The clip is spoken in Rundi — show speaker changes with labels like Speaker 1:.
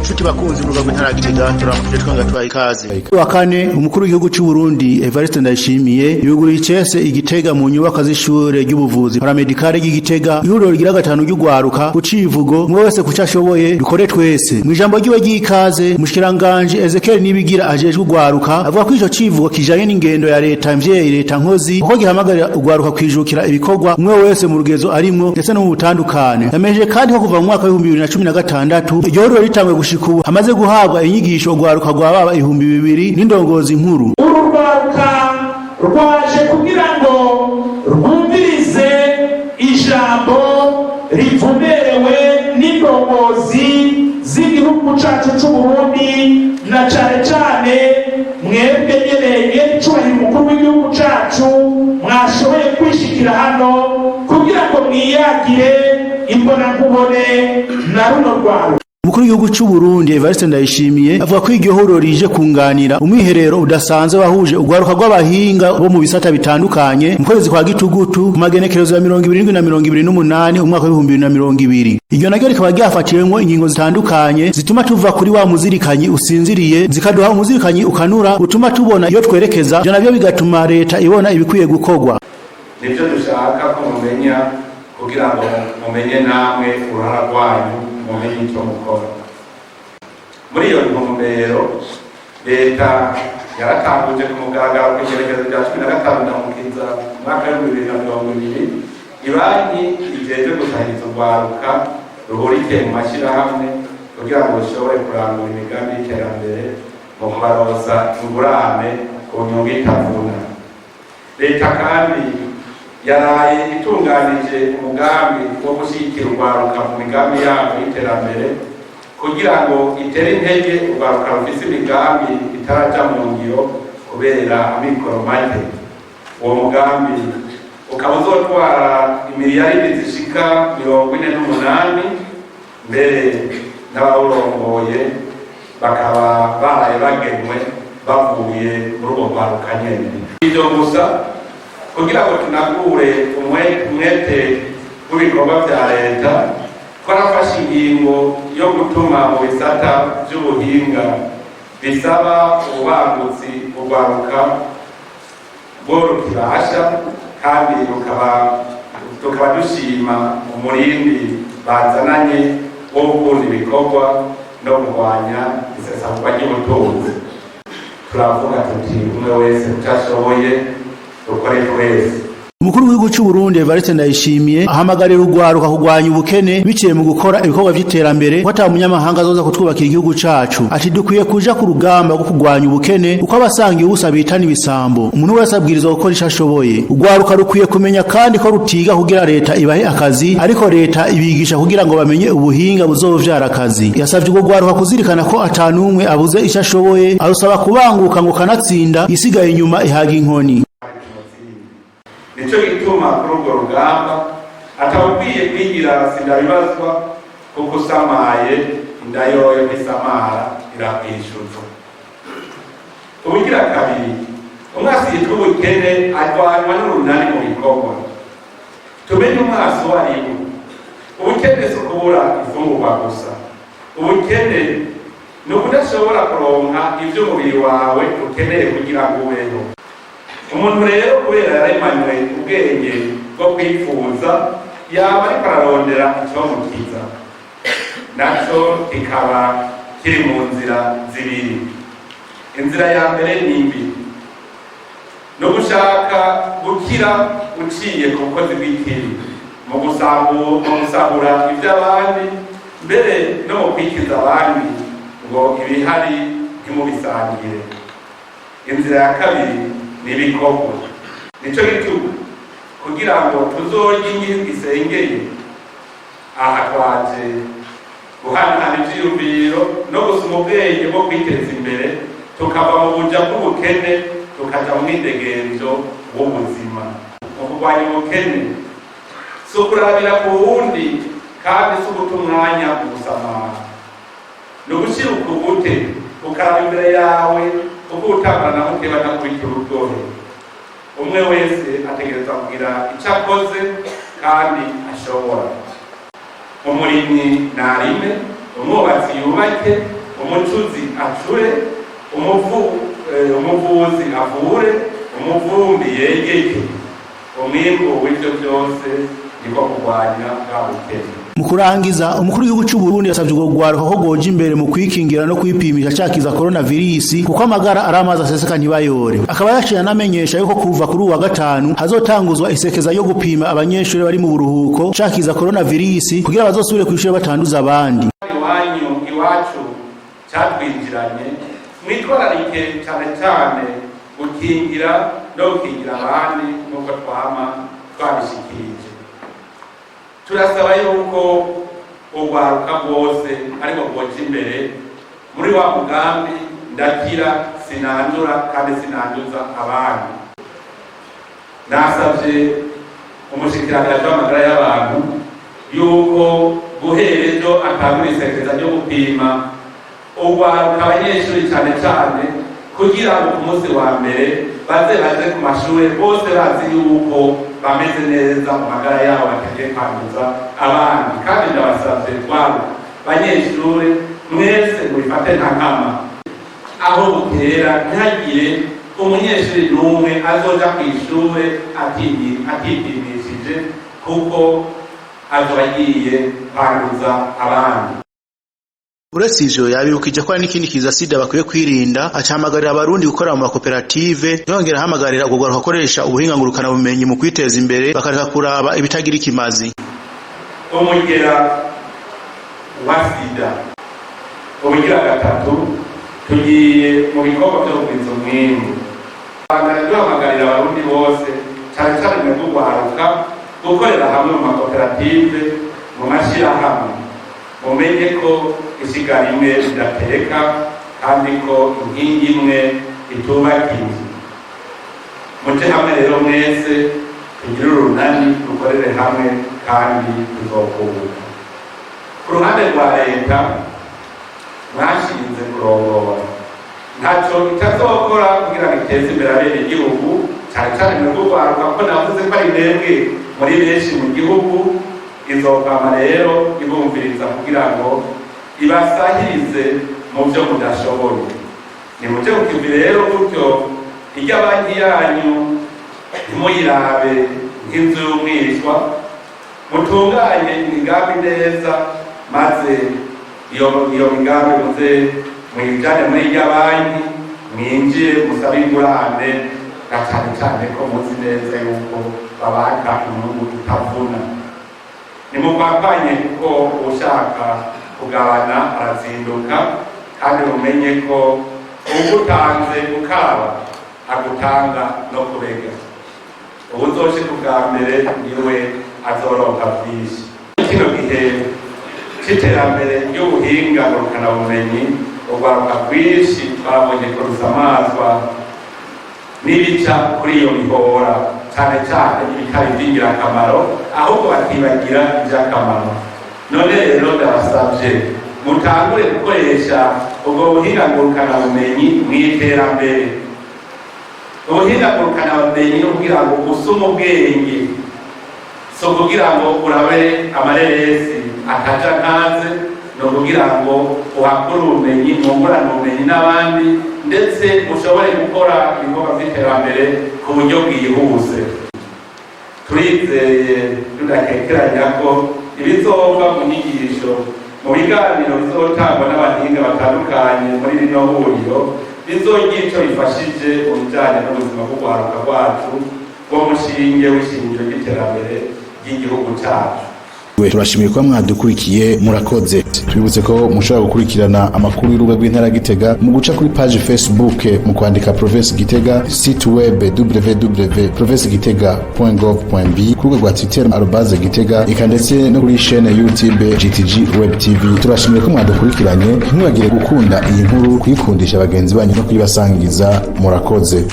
Speaker 1: Inshuti bakunzi mu rwego ntara Gitega turamukije twanga twaye ikaze. Wa kane umukuru w'igihugu cy'u Burundi Evariste Ndayishimiye yuguriye icese Igitega mu nyubako z'ishure ry'ubuvuzi paramedicale y'Igitega ihuriro rigira gatanu ry'ugwaruka kucivugo mwe wese kucashoboye dukore twese. Mu ijambo ryiwe ry'ikaze mushikiranganje Ezekiel Nibigira ajejwe ugwaruka avuga ko ico civugo kijanye n'ingendo ya leta mvyeyi leta nkozi uko gihamagarira ugwaruka kwijukira ibikorwa mwe wese mu rugezo arimwo ndetse no mu butandukane. Yameje kandi ko kuva mu mwaka wa 2016 iryo huriro ritangwe gushika ubu hamaze guhabwa inyigisho ugwaruka rwa baba 2000 n'indongozi nkuru.
Speaker 2: Urugwaruka rwaje kugira ngo rwumvirize ijambo rivumerewe n'indongozi z'igihugu cacu c'u Burundi na cane cane mwebwe nyene cubahiro umukuru w'igihugu cacu mwashoboye kwishikira hano kugira ngo mwiyagire imbonankubone na runo rwaruka.
Speaker 1: Umukuru w'igihugu cy'u Burundi Evariste Ndayishimiye avuga ko iryo huriro rije kunganira umwiherero udasanzwe wahuje ugwaruka rw'abahinga bo mu bisata bitandukanye mu kwezi kwa Gitugutu ku magenekerezo ya 2027 na 2028 umwaka wa 2020. Iryo naryo rikaba ryafatiwemwo ingingo zitandukanye zituma tuva kuri wa muzirikanyi usinziriye zikaduha umuzirikanyi ukanura utuma tubona iyo twerekeza byo navyo bigatuma leta ibona ibikwiye gukorwa.
Speaker 3: Nivyo dushaka ko mumenya kugira ngo mumenye namwe uruhara rwanyu mumenye icyo mukora. Muri iyo ntumbero leta yaratanguje ku mugaragaro kw'igerekezo rya 15 ndamukiza mwaka wa 2020 ibanki ijejwe gusahiriza urwaruka ruhurikiye mu mashyirahamwe kugira ngo rushobore kurangura imigambi y'iterambere mu kubarosa ingurane ku nyungu itavuna. Leta kandi yaraye itunganije umugambi wo gushyigikira urwaruka mu migambi yabo y'iterambere kugira ngo itere intege urwaruka rufise imigambi itaraja mu ngiro kubera amikoro make. Uwo mugambi ukaba uzotwara imiliyaridi zishika 48 mbere n'abawurongoye bakaba baraye bagenwe bavuye muri urwo rwaruka nyene. Ivyo gusa kugira ngo tunagure umwete w'ibikorwa vya leta twarafashe ingingo yo gutuma mu bisata vy'ubuhinga bisaba ububangutsi urwaruka bwo rukibasha kandi tukaba dushima umurindi bazananye wo gukunda ibikorwa no kurwanya isesagurwa ry'ubutunzi. Turavuga tuti umwe wese utashoboye dukore twese.
Speaker 1: Umukuru w'igihugu cy'u Burundi Evariste Ndayishimiye ahamagarira urwaruka kurwanya ubukene biciye mu gukora ibikorwa by'iterambere ko ata munyamahanga azoza kutwubakira igihugu cacu. Ati dukwiye kuja ku rugamba rwo kurwanya ubukene uko abasanga ubusa bitana ibisambo. Umuntu wese abwirizwa gukora icyo ashoboye. Urwaruka rukwiye kumenya kandi ko rutiga kugira leta ibahe akazi ariko leta ibigisha kugira ngo bamenye ubuhinga buzovyara akazi. Yasavye urwo rwaruka kuzirikana ko atanumwe abuze icyo ashoboye arusaba kubanguka ngo kanatsinda isigaye inyuma ihaga inkoni.
Speaker 3: Nico gituma kuri urwo rugamba atawukwiye kwigira sindabibazwa kuko usamaye inda yoyo ntisamara irakwishuzwa. Ubugira kabiri umwasi yitwa ubukene arwanywa n'urunani mu bikorwa. Tumenye umwasi uwo ariwe. Ubukene si ukubura ifungurwa gusa. Ubukene ni ukudashobora kuronka ivyo umubiri wawe ukeneye kugira ngo ubeho. Umuntu rero kubera yaremanywe ubwenge bwo kwifuza yaba ariko ararondera icyomukiza naco kikaba kiri mu nzira zibiri. Inzira ya mbere ni mbi no gushaka gukira uciye ku bukozi bw'ikibi mu gusahura iby'abandi mbere no mu kwikiza abandi ngo ibihari ntimubisangire. Inzira ya kabiri nibikorwa. Nico gituma kugira ngo tuzorye inkingi isengeye aha twaje guhanahana ivyiyumviro no gusoma ubwenge bwo kwiteza imbere tukava mu buja bw'ubukene tukaja mu mwidegenzo w'ubuzima. Mu kurwanya ubukene si ukurabira ku wundi kandi si uguta umwanya mu gusamara. Ni ugushira ukubute ukaraba imbere yawe uko utangana na muteba nakwita urugohe. Umwe wese ategereza kugira icyo akoze kandi ashobora. Umurimyi narime, umwubatsi yubake, umucuzi acure, umuvuzi avure, umuvumbi yegeke. Umwimbu w'ivyo byose niko kurwanya bwa bukene.
Speaker 1: Mu kurangiza, umukuru w'igihugu cy'u Burundi yasabye gwaruka ko goje imbere mu kwikingira no kwipimisha cyakiza coronavirus kuko amagara aramaza aseseka ntibayore. Akaba yashira namenyesha yuko kuva kuri uwa gatanu hazotanguzwa isekeza yo gupima abanyeshuri bari mu buruhuko cyakiza coronavirus kugira bazosubire kwishura batanduza abandi.
Speaker 3: Iwanyu iwacu cyatwinjiranye mwitwararike cyane gukingira no gukingira abandi nuko twabishikirije. Turasaba yuko ugwaruka bwose ariko bwoje imbere muri wa mugambi ndakira sinandura kandi sinanduza abandi. Nasabye umushikiranganje w'amagara y'abantu yuko guhera ejo atangura isekeza ryo gupima ugwaruka abanyeshuri cyane kugira ngo ku munsi wa mbere baze ku mashuri bose bazi yuko bameze neza mu magara yabo batagiye kwanduza abandi. Kandi ndabasabye kwabo banyeshuri mwese mubifate nta nkama, aho bukera ntihagire umunyeshuri n'umwe azoja ku ishure atipimishije kuko azoba agiye kwanduza abandi.
Speaker 1: Uretse ivyo yabibukije ko n'ikindi kiza sida bakwiye kwirinda, acahamagarira abarundi gukora mu makoperative, yongera hamagarira kugora gukoresha ubuhinga ngurukana bumenyi mu kwiteza imbere bakareka kuraba ibitagira ikimazi.
Speaker 3: Umugera wa sida ubugira gatatu tugiye mu bikorwa byo kugwiza umwimbu. Duhamagarira abarundi bose cyane mu kugwaruka gukorera hamwe mu makoperative, mu mashirahamwe. Mumenye ko isiga rimwe ridateka kandi ko inkingi imwe itubakiye. Muje hamwe rero mwese tugire urunani dukorere hamwe kandi tuzokubuka. Ku ruhande rwa leta mwashinze kurongora, ntacyo itazokora kugira ngo iteze imbere abenegihugu cyane mu kugwaruka ko navuze ko ari mwebwe muri benshi mu gihugu. Izokama rero ibumviriza kugira ngo ibasahirize mu byo mudashoboye. Nimuje ukivi rero gutyo irya banki yanyu ntimuyirabe nk'inzu y'umwirizwa, mutunganye imigambi neza maze iyo migambi muze muyijane muri irya banki mwinjire musabe ingurane, na cyane ko muzi neza yuko babaka inyungu tutavuna. Nimupapanye kuko ushaka kugabana arazinduka, kandi umenye ko ugutanze ukaba agutanga no kubega. Ubuzoshi kubwa mbere niwe azoronka byinshi. Kino gihe cy'iterambere ry'ubuhinga ngurukana bumenyi, ugwaruka rwinshi twabonye ko rusamazwa n'ibica kuri iyo mihora cyane ibitari by'ingirakamaro, ahubwo bakibagira iby'akamaro. None rero ndabasabye mutangure gukoresha ubwo buhinga ngurukana bumenyi mu iterambere. Ubuhinga ngurukana bumenyi no kugira ngo usome ubwenge, so kugira ngo urabe amareresi ataja ntaze, no kugira ngo uhakure ubumenyi, mwungurane ubumenyi n'abandi, ndetse ushobore gukora ibikorwa by'iterambere ku buryo bwihuse. Turizeye tudakekeranya ko ibizova mu nyigisho mu biganiro bizotangwa n'abahinga batandukanye muri rino huriro bizogira icyo bifashije mu bijyanye n'ubuzima bw'urwaruka rwacu bwo mushinge w'ishingiro ry'iterambere ry'igihugu cyacu.
Speaker 4: Turashimiye ko mwadukurikiye, murakoze. Twibutse ko mushobora gukurikirana amakuru y'urubuga rw'intara Gitega mu guca kuri page Facebook mu kwandika Province Gitega, site web www.provincegitega.gov.b, ku rubuga rwa Twitter @Gitega, ndetse no kuri chaîne YouTube GTG Web TV. Turashimiye ko mwadukurikiranye, ntimwibagire gukunda iyi nkuru, kuyikundisha abagenzi banyu no kuyibasangiza. Murakoze.